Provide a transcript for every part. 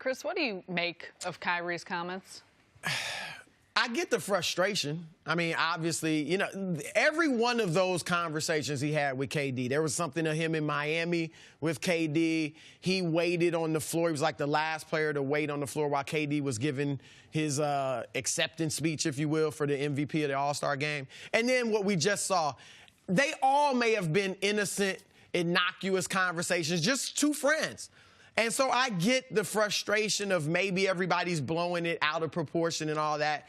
Chris, what do you make of Kyrie's comments? I get the frustration. I mean, obviously, you know, every one of those conversations he had with KD, there was something of him in Miami with KD. He waited on the floor. He was like the last player to wait on the floor while KD was giving his acceptance speech, if you will, for the MVP of the All-Star game. And then what we just saw, they all may have been innocent, innocuous conversations, just two friends. And so I get the frustration of maybe everybody's blowing it out of proportion and all that.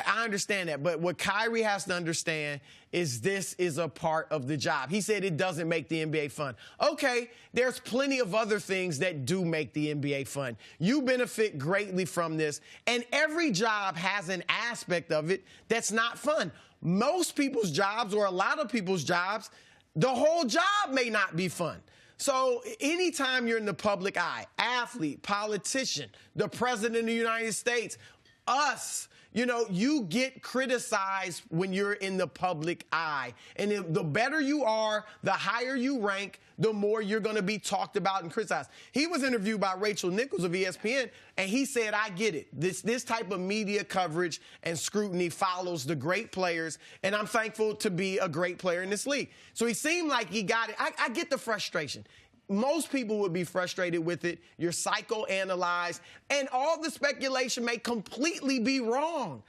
I understand that. But what Kyrie has to understand is this is a part of the job. He said it doesn't make the NBA fun. Okay, there's plenty of other things that do make the NBA fun. You benefit greatly from this. And every job has an aspect of it that's not fun. Most people's jobs, or a lot of people's jobs, the whole job may not be fun. So anytime you're in the public eye, athlete, politician, the president of the United States, us, you know, you get criticized when you're in the public eye. And the better you are, the higher you rank, the more you're going to be talked about and criticized. He was interviewed by Rachel Nichols of ESPN, and he said, I get it. This type of media coverage and scrutiny follows the great players, and I'm thankful to be a great player in this league. So he seemed like he got it. I get the frustration. Most people would be frustrated with it. You're psychoanalyzed, and all the speculation may completely be wrong.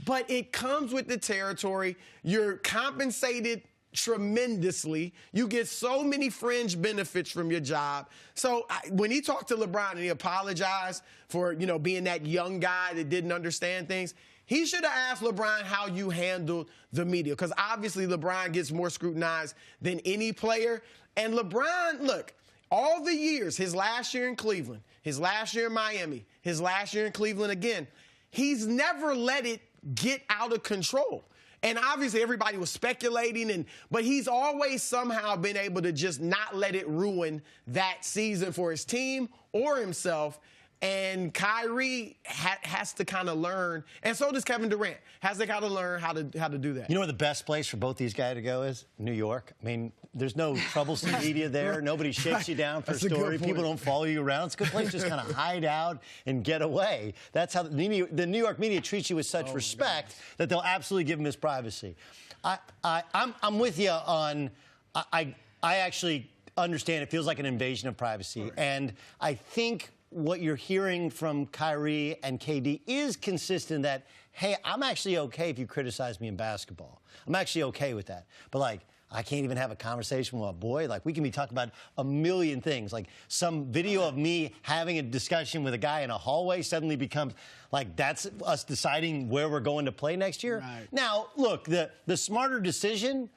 But it comes with the territory. You're compensated tremendously. You get so many fringe benefits from your job. So when he talked to LeBron and he apologized for, you know, being that young guy that didn't understand things, he should have asked LeBron how you handled the media, because obviously LeBron gets more scrutinized than any player. And LeBron, look, all the years, his last year in Cleveland, his last year in Miami, his last year in Cleveland again, he's never let it get out of control. And obviously everybody was speculating, but he's always somehow been able to just not let it ruin that season for his team or himself. And Kyrie has to kind of learn, and so does Kevin Durant, has to kind of learn how to do that. You know where the best place for both these guys to go is? New York. I mean, there's no troublesome media there. Nobody shakes you down for a story. People don't follow you around. It's a good place to just kind of hide out and get away. That's how the New York media treats you with such respect that they'll absolutely give him his privacy. I'm with you on. I actually understand it feels like an invasion of privacy, and I think what you're hearing from Kyrie and KD is consistent that, hey, I'm actually okay if you criticize me in basketball. I'm actually okay with that. But, like, I can't even have a conversation with a boy. Like, we can be talking about a million things. Like, some video of me having a discussion with a guy in a hallway suddenly becomes, like, that's us deciding where we're going to play next year. Right. Now, look, the smarter decision,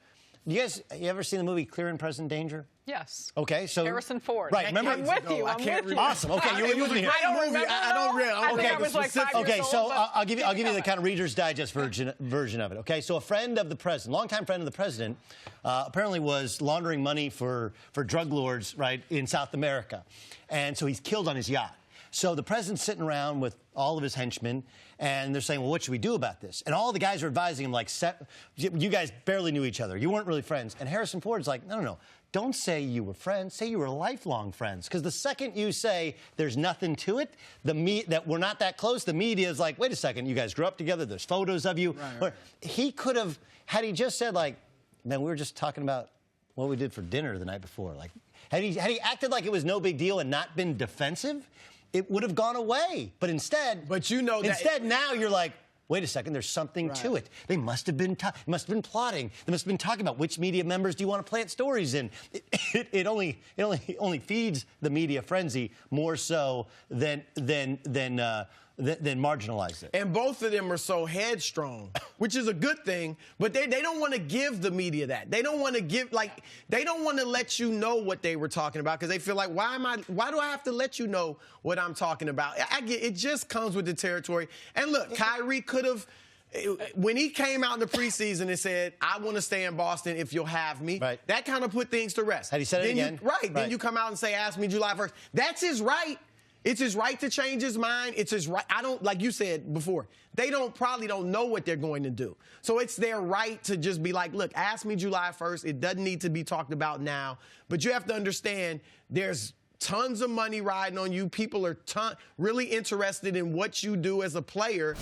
you ever seen the movie Clear and Present Danger? Yes. Okay, so Harrison Ford. Right, remember? I'm with you. I'm with you. Awesome. Okay, you're with me here. I don't remember. I don't really. I think I was like 5 years Okay, old, so but I'll give you the kind of Reader's Digest version of it. Okay, so a friend of the president, longtime friend of the president, apparently was laundering money for drug lords, right, in South America, and so he's killed on his yacht. So the president's sitting around with all of his henchmen, and they're saying, well, what should we do about this? And all the guys are advising him, like, you guys barely knew each other. You weren't really friends. And Harrison Ford's like, no. Don't say you were friends. Say you were lifelong friends. Because the second you say there's nothing to it, that we're not that close, the media is like, wait a second, you guys grew up together. There's photos of you. Right. He could have, had he just said, like, man, we were just talking about what we did for dinner the night before. Like, had he acted like it was no big deal and not been defensive, it would have gone away. But instead, now you're like, wait a second, there's something to it. They must have been plotting. They must have been talking about which media members do you want to plant stories in. It only feeds the media frenzy more so than marginalize it. And both of them are so headstrong, which is a good thing, but they don't want to give the media that. They don't want to they don't want to let you know what they were talking about, because they feel like, why do I have to let you know what I'm talking about? It just comes with the territory. And look, Kyrie could have, when he came out in the preseason and said, I want to stay in Boston if you'll have me, that kind of put things to rest. Had he said it again? Then you come out and say, ask me July 1st. That's his right. It's his right to change his mind. It's his right. Like you said before, they probably don't know what they're going to do. So it's their right to just be like, look, ask me July 1st. It doesn't need to be talked about now. But you have to understand there's tons of money riding on you. People are really interested in what you do as a player.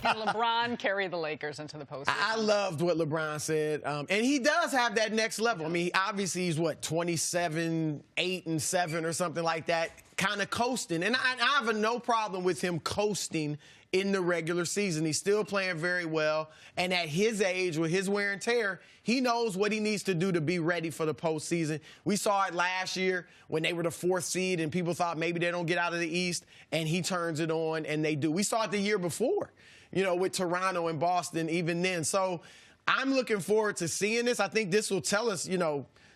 Can LeBron carry the Lakers into the postseason? I loved what LeBron said. And he does have that next level. I mean, obviously he's, 27, 8, and 7 or something like that, kind of coasting. And I have no problem with him coasting in the regular season. He's still playing very well. And at his age, with his wear and tear, he knows what he needs to do to be ready for the postseason. We saw it last year when they were the 4th seed and people thought maybe they don't get out of the East, and he turns it on, and they do. We saw it the year before, with Toronto and Boston even then. So I'm looking forward to seeing this. I think this will tell us,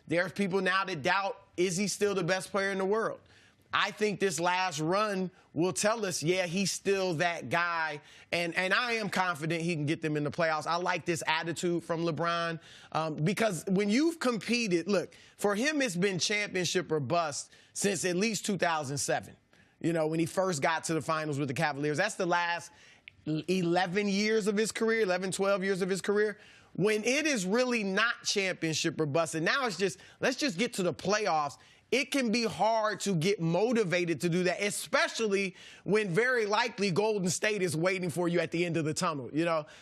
there's people now that doubt, is he still the best player in the world? I think this last run will tell us, yeah, he's still that guy. And I am confident he can get them in the playoffs. I like this attitude from LeBron because when you've competed, look, for him it's been championship or bust since at least 2007, when he first got to the finals with the Cavaliers. That's the last 11 years of his career, 11, 12 years of his career. When it is really not championship or bust, and now it's just, let's just get to the playoffs. It can be hard to get motivated to do that, especially when very likely Golden State is waiting for you at the end of the tunnel,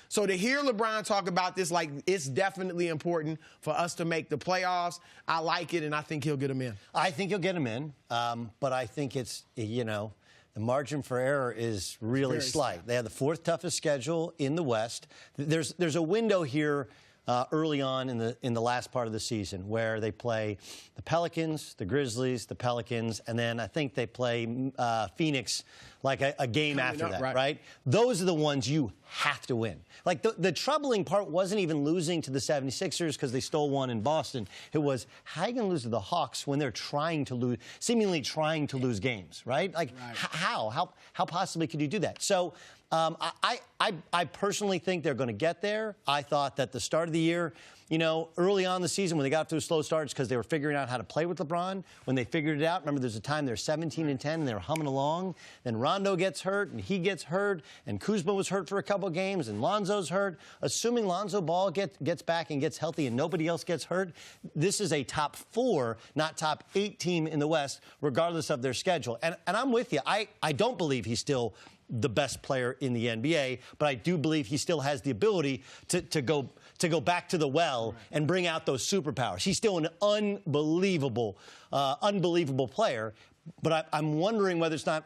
So to hear LeBron talk about this, like, it's definitely important for us to make the playoffs. I like it, and I think he'll get them in. I think he'll get them in, but I think it's, the margin for error is really slight. They have the 4th toughest schedule in the West. There's a window here early on in the last part of the season where they play the Pelicans, the Grizzlies, the Pelicans, and then I think they play Phoenix like a game after that, right? Those are the ones you have to win. Like the troubling part wasn't even losing to the 76ers because they stole one in Boston. It was, how are you going to lose to the Hawks when they're seemingly trying to lose games, right? Like, how possibly could you do that? So I personally think they're going to get there. I thought that the start of the year, early on in the season when they got off to a slow start, it's because they were figuring out how to play with LeBron. When they figured it out, remember there's a time they're 17 and 10 and they're humming along. Then Rondo gets hurt and he gets hurt and Kuzma was hurt for a couple of games and Lonzo's hurt. Assuming Lonzo Ball gets back and gets healthy and nobody else gets hurt, this is a top 4, not top 8 team in the West, regardless of their schedule. And I'm with you. I don't believe he's still the best player in the NBA, but I do believe he still has the ability to go back to the well and bring out those superpowers. He's still an unbelievable player, but I'm wondering whether it's not.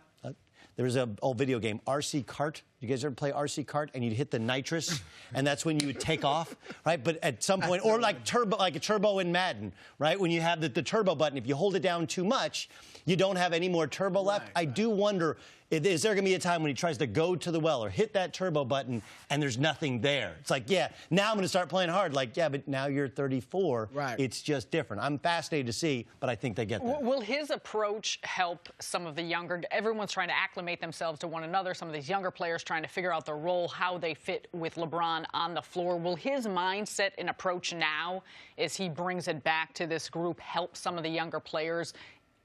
There was an old video game, RC Kart. You guys ever play RC Kart? And you'd hit the nitrous, and that's when you would take off, right? But at some point, or like a turbo in Madden, right? When you have the turbo button, if you hold it down too much, you don't have any more turbo left. I do wonder, is there going to be a time when he tries to go to the well or hit that turbo button and there's nothing there? It's like, yeah, now I'm going to start playing hard. Like, yeah, but now you're 34. Right. It's just different. I'm fascinated to see, but I think they get there. Will his approach help some of the younger? Everyone's trying to acclimate themselves to one another. Some of these younger players trying to figure out their role, how they fit with LeBron on the floor. Will his mindset and approach now, as he brings it back to this group, help some of the younger players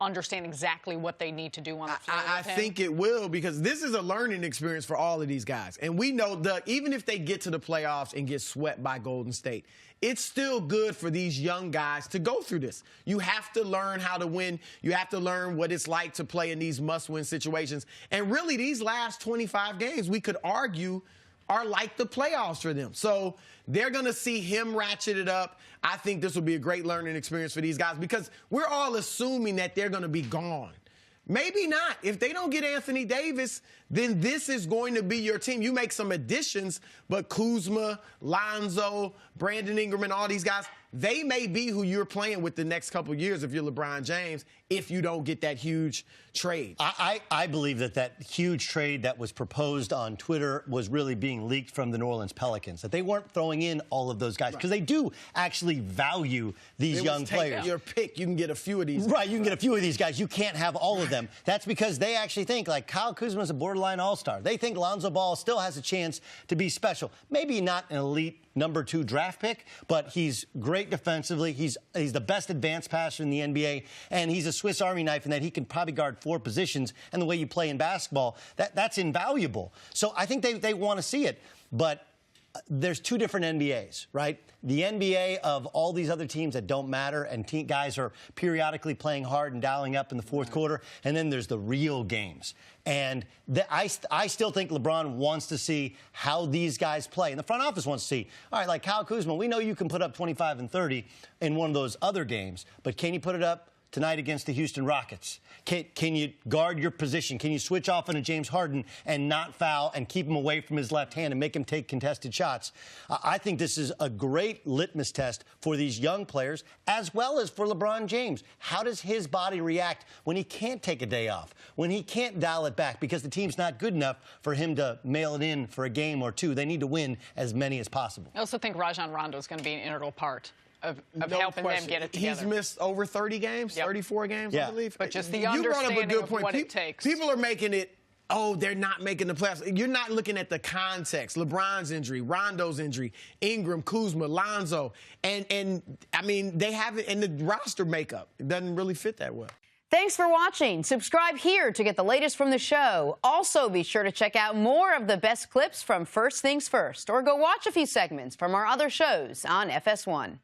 understand exactly what they need to do on the floor? I think it will, because this is a learning experience for all of these guys. And we know, Doug, even if they get to the playoffs and get swept by Golden State, it's still good for these young guys to go through this. You have to learn how to win. You have to learn what it's like to play in these must-win situations. And really, these last 25 games, we could argue, are like the playoffs for them. So they're going to see him ratchet it up. I think this will be a great learning experience for these guys because we're all assuming that they're going to be gone. Maybe not. If they don't get Anthony Davis, then this is going to be your team. You make some additions, but Kuzma, Lonzo, Brandon Ingram, and all these guys, they may be who you're playing with the next couple of years if you're LeBron James, if you don't get that huge trade. I believe that huge trade that was proposed on Twitter was really being leaked from the New Orleans Pelicans, that they weren't throwing in all of those guys because they do actually value these young players. Your pick, you can get a few of these. Right, you can get a few of these guys. You can't have all of them. That's because they actually think, like, Kyle Kuzma's a borderline all-star. They think Lonzo Ball still has a chance to be special. Maybe not an elite number 2 draft pick, but he's great defensively. He's the best advanced passer in the NBA, and he's a Swiss Army knife in that he can probably guard 4 positions. And the way you play in basketball, that's invaluable. So I think they want to see it. But there's two different NBAs, right? The NBA of all these other teams that don't matter and guys are periodically playing hard and dialing up in the fourth quarter, and then there's the real games. And I still think LeBron wants to see how these guys play. And the front office wants to see, all right, like Kyle Kuzma, we know you can put up 25 and 30 in one of those other games, but can you put it up tonight against the Houston Rockets? Can you guard your position? Can you switch off into James Harden and not foul and keep him away from his left hand and make him take contested shots? I think this is a great litmus test for these young players as well as for LeBron James. How does his body react when he can't take a day off, when he can't dial it back because the team's not good enough for him to mail it in for a game or two? They need to win as many as possible. I also think Rajon Rondo is going to be an integral part of no helping question. them get it together. He's missed over 30 games, 34 games, I believe. But just the you brought up a understanding good of point. what it takes. People are making it, oh, they're not making the playoffs. You're not looking at the context. LeBron's injury, Rondo's injury, Ingram, Kuzma, Lonzo. And I mean, they have it in the roster makeup. It doesn't really fit that well. Thanks for watching. Subscribe here to get the latest from the show. Also, be sure to check out more of the best clips from First Things First, or go watch a few segments from our other shows on FS1.